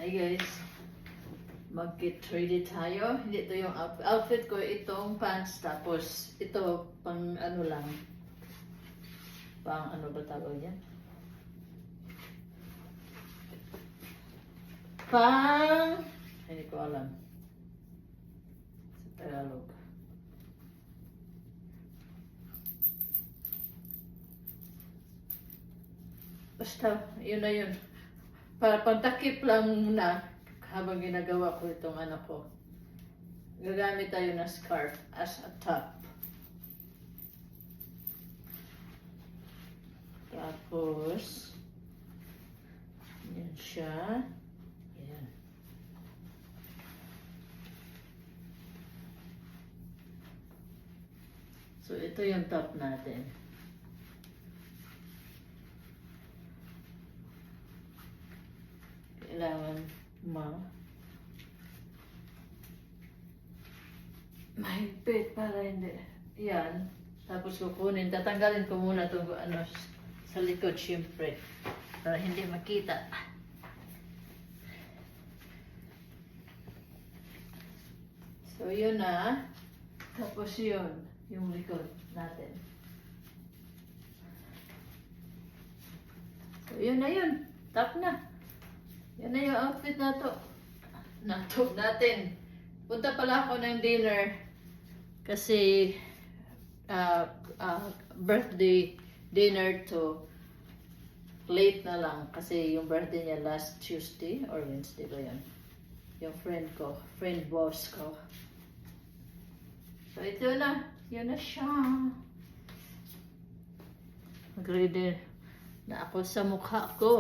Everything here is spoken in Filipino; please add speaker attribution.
Speaker 1: Hi guys, mag-get ready tayo. Hindi ito yung outfit ko, itong pants, tapos ito pang ano lang, pang ano ba tawag yan? Pang, hindi ko alam sa Tagalog. Basta, yun na yun. Para pantakip lang muna habang ginagawa ko itong ano ko. Gagamit tayo ng scarf as a top. Tapos, yan siya. Yan. So, ito yung top natin. Kailangan mahigpit para hindi. Yan. Tapos kukunin. Tatanggalin ko muna itong ano, sa likod syempre. Para hindi makita. So yun na. Tapos yun. Yung likod natin. So yun na yun. Top na. Yan na yung outfit na to. Natin. Punta pala ako ng dinner kasi birthday dinner to. Late na lang kasi yung birthday niya last Tuesday or Wednesday ba yun? Yung friend boss ko. So ito na. Yan na siya. Mag-ready na ako sa mukha ko.